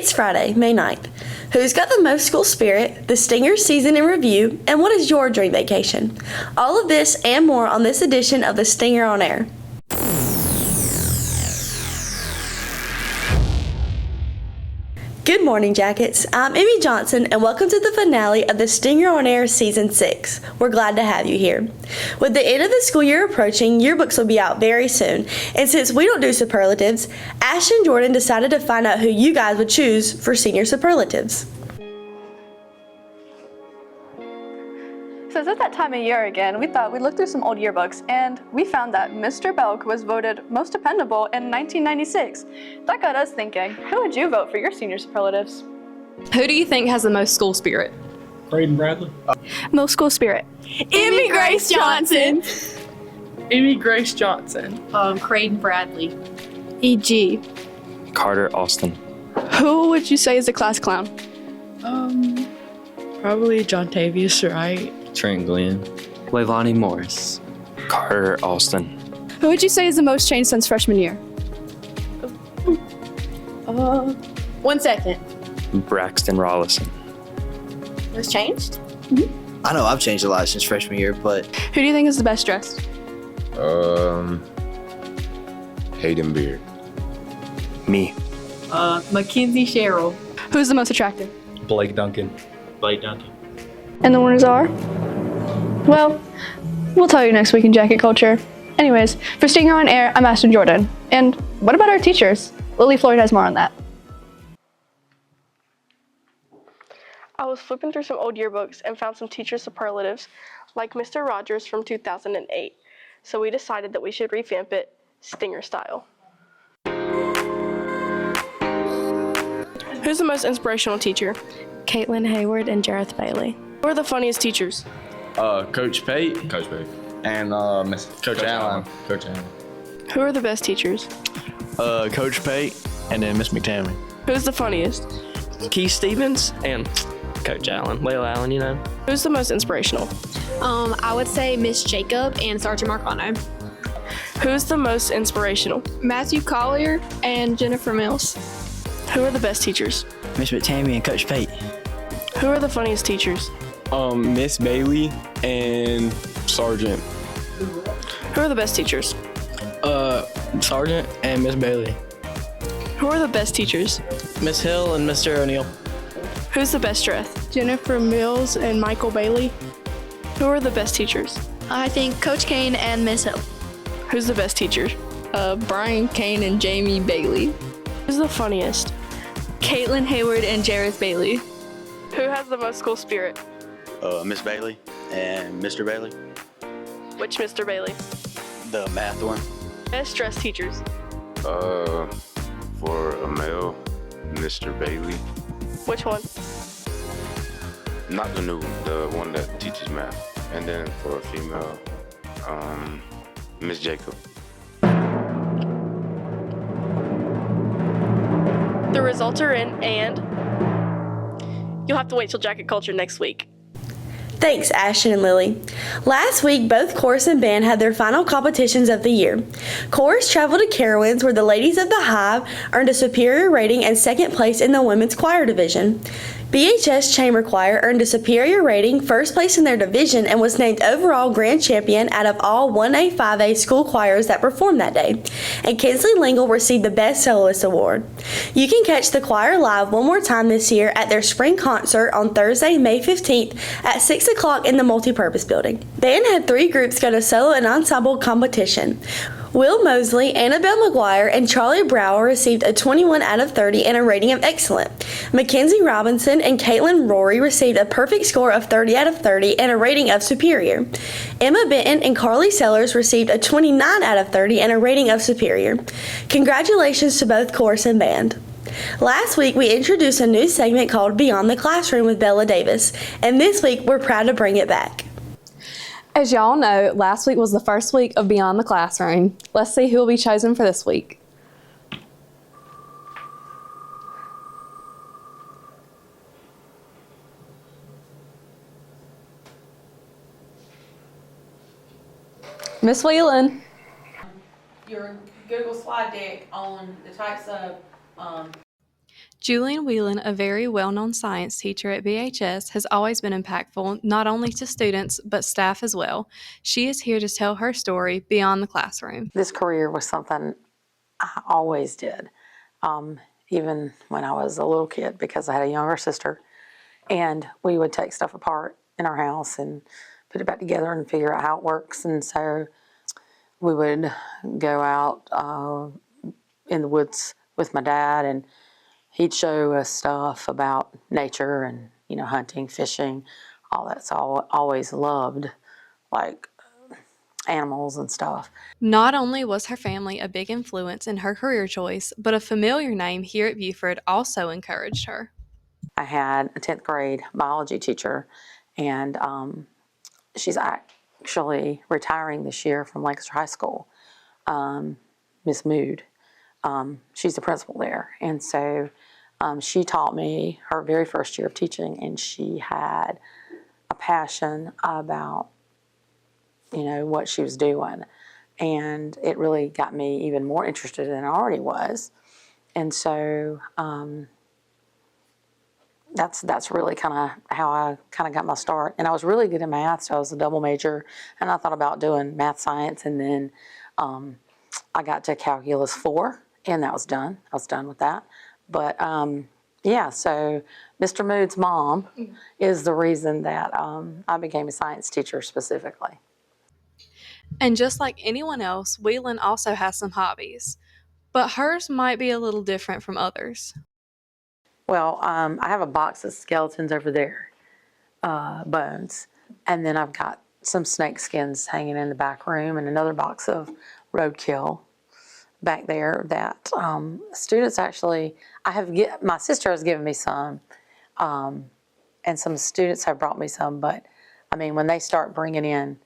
It's Friday, May 9th. Who's got the most school spirit, the Stinger season in review, and what is your dream vacation? All of this and more on this edition of the Stinger on Air. Good morning, Jackets. I'm Emmy Johnson, and welcome to the finale of the Stinger on Air Season 6. We're glad to have you here. With the end of the school year approaching, yearbooks will be out very soon, and since we don't do superlatives, Ash and Jordan decided to find out who you guys would choose for senior superlatives. So it's at that time of year again, we thought we'd look through some old yearbooks, and we found that Mr. Belk was voted most dependable in 1996. That got us thinking, who would you vote for your senior superlatives? Who do you think has the most school spirit? Braden Bradley. Most school spirit. Emmy Grace Johnson. Emmy Grace Johnson. Creighton Bradley. E.G. Carter Austin. Who would you say is the class clown? Probably John Tavius, right? Trent Glenn. Leilani Morris. Carter Austin. Who would you say is the most changed since freshman year? 1 second. Braxton Rollison. Most changed? I know I've changed a lot since freshman year, but Who do you think is the best dressed? Hayden Beard. Me. Mackenzie Sherrill. Who's the most attractive? Blake Duncan. And the winners are? Well, we'll tell you next week in Jacket Culture. Anyways, for Stinger on Air, I'm Ashton Jordan. And what about our teachers? Lily Floyd has more on that. I was flipping through some old yearbooks and found some teacher superlatives, like Mr. Rogers from 2008. So we decided that we should revamp it Stinger style. Who's the most inspirational teacher? Caitlin Hayward and Jareth Bailey. Who are the funniest teachers? Coach Pate. And Coach Allen. Who are the best teachers? Coach Pate, and then Miss McTammey. Who's the funniest? Keith Stevens and Coach Allen, Layla Allen, you know. Who's the most inspirational? I would say Miss Jacob and Sergeant Marcano. Who's the most inspirational? Matthew Collier and Jennifer Mills. Who are the best teachers? Miss McTammy and Coach Pate. Who are the funniest teachers? Miss Bailey and Sergeant. Who are the best teachers? Sergeant and Miss Bailey. Who are the best teachers? Miss Hill and Mr. O'Neill. Who's the best dressed? Jennifer Mills and Michael Bailey. Who are the best teachers? I think Coach Kane and Miss Hill. Who's the best teachers? Brian Kane and Jamie Bailey. Who's the funniest? Caitlin Hayward and Jareth Bailey. Who has the most school spirit? Miss Bailey and Mr. Bailey. Which Mr. Bailey? The math one. Best dressed teachers? For a male, Mr. Bailey. Which one? Not the new one, the one that teaches math. And then for a female, Miss Jacob. The results are in, and you'll have to wait till Jacket Culture next week. Thanks, Ashton and Lily. Last week, both chorus and band had their final competitions of the year. Chorus traveled to Carowinds, where the ladies of the Hive earned a superior rating and second place in the women's choir division. BHS Chamber Choir earned a superior rating, first place in their division, and was named overall grand champion out of all 1A, 5A school choirs that performed that day. And Kinsley Lingle received the Best Soloist Award. You can catch the choir live one more time this year at their spring concert on Thursday, May 15th at 6 o'clock in the Multipurpose Building. Band had 3 groups go to solo and ensemble competition. Will Mosley, Annabelle McGuire, and Charlie Brower received a 21 out of 30 and a rating of excellent. Mackenzie Robinson and Caitlin Rory received a perfect score of 30 out of 30 and a rating of superior. Emma Benton and Carly Sellers received a 29 out of 30 and a rating of superior. Congratulations to both chorus and band. Last week, we introduced a new segment called Beyond the Classroom with Bella Davis, and this week, we're proud to bring it back. As y'all know, last week was the first week of Beyond the Classroom. Let's see who will be chosen for this week. Miss Whelan. Your Google slide deck on the types of Julian Whelan, a very well-known science teacher at BHS, has always been impactful, not only to students, but staff as well. She is here to tell her story beyond the classroom. This career was something I always did, even when I was a little kid, because I had a younger sister, and we would take stuff apart in our house and put it back together and figure out how it works. And so we would go out in the woods with my dad, and he'd show us stuff about nature and, hunting, fishing, all that. So I always loved, like, animals and stuff. Not only was her family a big influence in her career choice, but a familiar name here at Buford also encouraged her. I had a 10th grade biology teacher, and she's actually retiring this year from Lancaster High School, Miss Mood. She's the principal there, and so she taught me her very first year of teaching, and she had a passion about what she was doing, and it really got me even more interested than I already was. And so that's really kind of how I kind of got my start. And I was really good at math, so I was a double major, and I thought about doing math science, and then I got to calculus 4, and that was done. I was done with that. But yeah, so Mr. Mood's mom is the reason that I became a science teacher specifically. And just like anyone else, Whelan also has some hobbies, but hers might be a little different from others. Well, I have a box of skeletons over there, bones, and then I've got some snake skins hanging in the back room, and another box of roadkill back there that students actually, my sister has given me some, and some students have brought me some, but I mean, when they start bringing in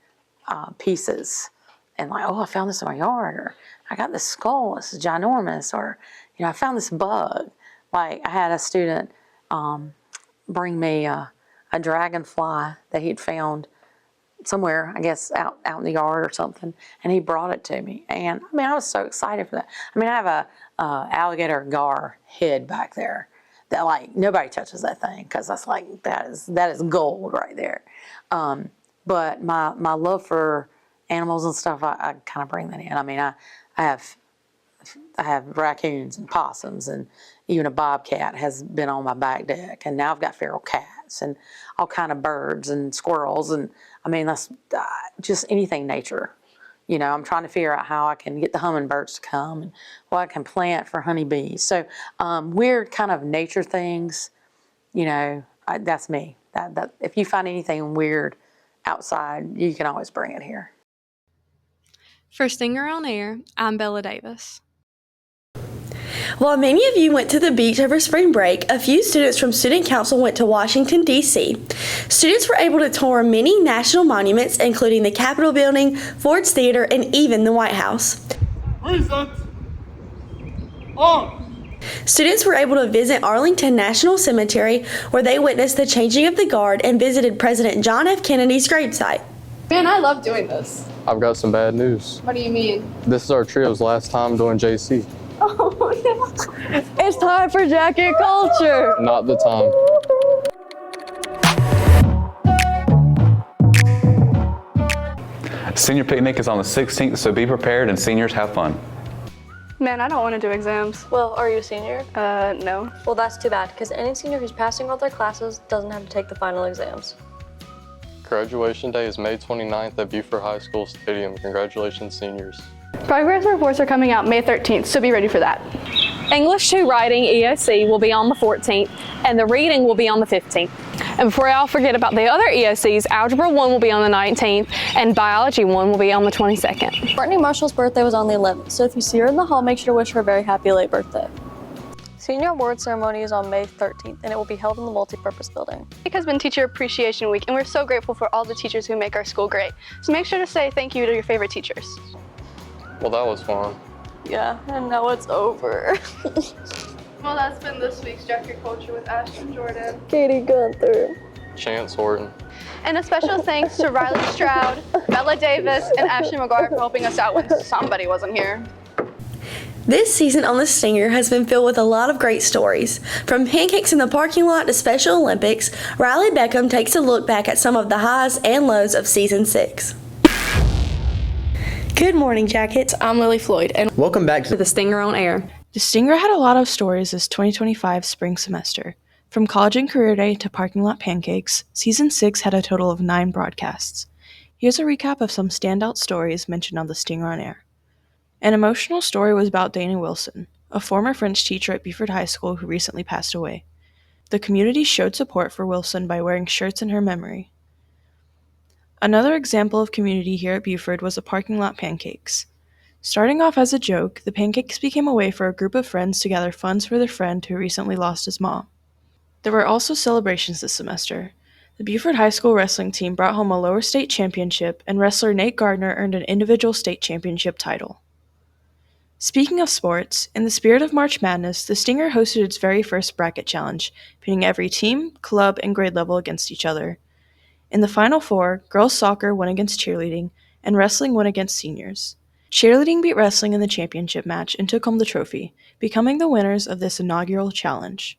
pieces and like, oh, I found this in my yard, or I got this skull, this is ginormous, or, I found this bug. Like, I had a student bring me a dragonfly that he'd found somewhere, I guess, out in the yard or something, and he brought it to me. And, I mean, I was so excited for that. I mean, I have a alligator gar head back there that, like, nobody touches that thing, because that's like, that is gold right there. But my love for animals and stuff, I kind of bring that in. I mean, I have raccoons and possums, and even a bobcat has been on my back deck, and now I've got feral cats and all kind of birds and squirrels, and I mean, that's just anything nature. I'm trying to figure out how I can get the hummingbirds to come, and what I can plant for honeybees. So weird kind of nature things, that's me. That if you find anything weird outside, you can always bring it here. For Stinger on Air, I'm Bella Davis. While many of you went to the beach over spring break, a few students from Student Council went to Washington, D.C. Students were able to tour many national monuments, including the Capitol Building, Ford's Theater, and even the White House. Students were able to visit Arlington National Cemetery, where they witnessed the changing of the guard and visited President John F. Kennedy's gravesite. Man, I love doing this. I've got some bad news. What do you mean? This is our trio's last time doing JC. Oh, no. It's time for jacket culture. Not the time. Senior picnic is on the 16th, so be prepared and seniors have fun. Man, I don't want to do exams. Well, are you a senior? No. Well, that's too bad, because any senior who's passing all their classes doesn't have to take the final exams. Graduation day is May 29th at Buford High School Stadium. Congratulations, seniors. Progress reports are coming out May 13th, so be ready for that. English 2 writing EOC will be on the 14th, and the reading will be on the 15th. And before y'all forget about the other EOCs, Algebra 1 will be on the 19th, and Biology 1 will be on the 22nd. Brittany Marshall's birthday was on the 11th, so if you see her in the hall, make sure to wish her a very happy late birthday. Senior award ceremony is on May 13th, and it will be held in the multipurpose building. This week has been Teacher Appreciation Week, and we're so grateful for all the teachers who make our school great. So make sure to say thank you to your favorite teachers. Well, that was fun. Yeah, and now it's over. Well, that's been this week's Jacket Culture with Ashton Jordan, Katie Gunther, Chance Horton. and a special thanks to Riley Stroud, Bella Davis, and Ashley McGuire for helping us out when somebody wasn't here. This season on the Stinger has been filled with a lot of great stories. From pancakes in the parking lot to Special Olympics, Riley Beckham takes a look back at some of the highs and lows of Season 6. Good morning, Jackets. I'm Lily Floyd, and welcome back to The Stinger on Air. The Stinger had a lot of stories this 2025 spring semester. From College and Career Day to Parking Lot Pancakes, Season 6 had a total of 9 broadcasts. Here's a recap of some standout stories mentioned on The Stinger on Air. An emotional story was about Dana Wilson, a former French teacher at Buford High School who recently passed away. The community showed support for Wilson by wearing shirts in her memory. Another example of community here at Buford was the Parking Lot Pancakes. Starting off as a joke, the pancakes became a way for a group of friends to gather funds for their friend who recently lost his mom. There were also celebrations this semester. The Buford High School wrestling team brought home a lower state championship, and wrestler Nate Gardner earned an individual state championship title. Speaking of sports, in the spirit of March Madness, the Stinger hosted its very first bracket challenge, pitting every team, club, and grade level against each other. In the Final Four, girls soccer won against cheerleading, and wrestling won against seniors. Cheerleading beat wrestling in the championship match and took home the trophy, becoming the winners of this inaugural challenge.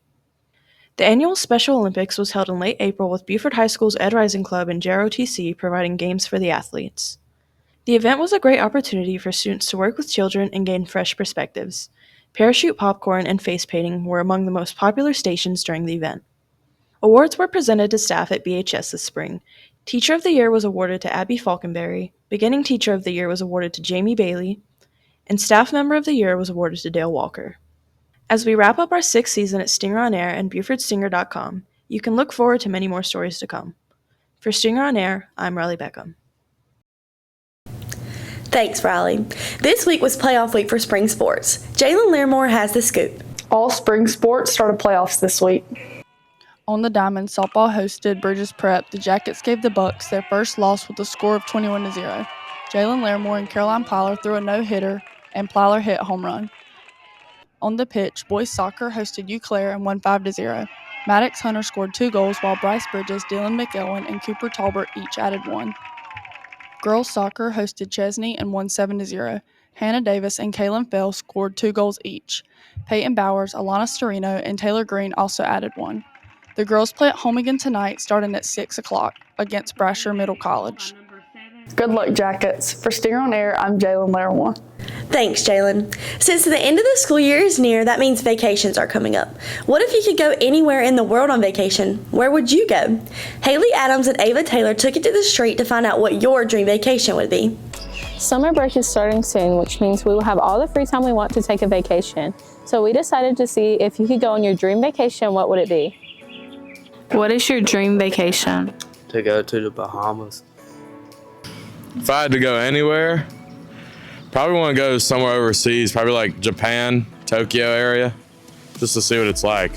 The annual Special Olympics was held in late April with Buford High School's Ed Rising Club and JROTC providing games for the athletes. The event was a great opportunity for students to work with children and gain fresh perspectives. Parachute popcorn and face painting were among the most popular stations during the event. Awards were presented to staff at BHS this spring. Teacher of the Year was awarded to Abby Falkenberry, Beginning Teacher of the Year was awarded to Jamie Bailey, and Staff Member of the Year was awarded to Dale Walker. As we wrap up our 6th season at Stinger on Air and BufordStinger.com, you can look forward to many more stories to come. For Stinger on Air, I'm Riley Beckham. Thanks, Riley. This week was playoff week for spring sports. Jalen Larimore has the scoop. All spring sports started playoffs this week. On the diamond, softball hosted Bridges Prep. The Jackets gave the Bucks their first loss with a score of 21-0. Jalen Larimore and Caroline Plyler threw a no-hitter, and Plyler hit a home run. On the pitch, boys soccer hosted Eau Claire and won 5-0. Maddox Hunter scored 2 goals, while Bryce Bridges, Dylan McElwain, and Cooper Talbert each added 1. Girls soccer hosted Chesney and won 7-0. Hannah Davis and Kaylin Fell scored 2 goals each. Peyton Bowers, Alana Storino, and Taylor Green also added 1. The girls play at home again tonight, starting at 6 o'clock against Brasher Middle College. Good luck, Jackets. For Stinger on Air, I'm Jalen Larimore. Thanks, Jalen. Since the end of the school year is near, that means vacations are coming up. What if you could go anywhere in the world on vacation? Where would you go? Haley Adams and Ava Taylor took it to the street to find out what your dream vacation would be. Summer break is starting soon, which means we will have all the free time we want to take a vacation. So we decided to see if you could go on your dream vacation, what would it be? What is your dream vacation? To go to the Bahamas. If I had to go anywhere, probably want to go somewhere overseas, probably like Japan, Tokyo area, just to see what it's like.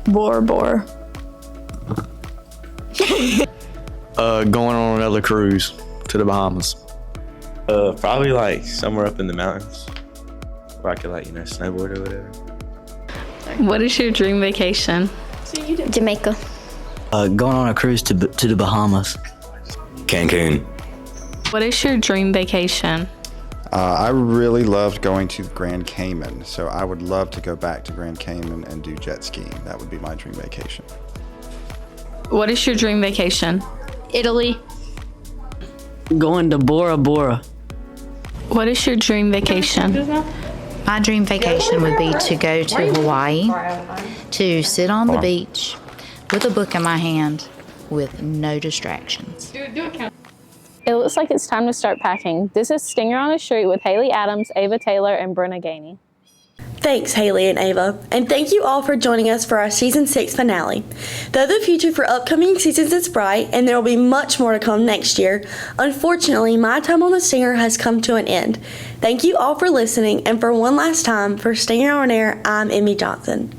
Bora Bora. Going on another cruise to the Bahamas. Probably like somewhere up in the mountains where I could like, snowboard or whatever. What is your dream vacation? Jamaica. Going on a cruise to the Bahamas. Cancun. What is your dream vacation? I really loved going to Grand Cayman, so I would love to go back to Grand Cayman and do jet skiing. That would be my dream vacation. What is your dream vacation? Italy. Going to Bora Bora. What is your dream vacation? My dream vacation would be to go to Hawaii, to sit on the beach with a book in my hand with no distractions. It looks like it's time to start packing. This is Stinger on the Street with Haley Adams, Ava Taylor, and Brenna Gainey. Thanks, Haley and Ava, and thank you all for joining us for our Season 6 finale. Though the future for upcoming seasons is bright, and there will be much more to come next year, unfortunately, my time on the Stinger has come to an end. Thank you all for listening, and for one last time, for Stinger on Air, I'm Emmy Johnson.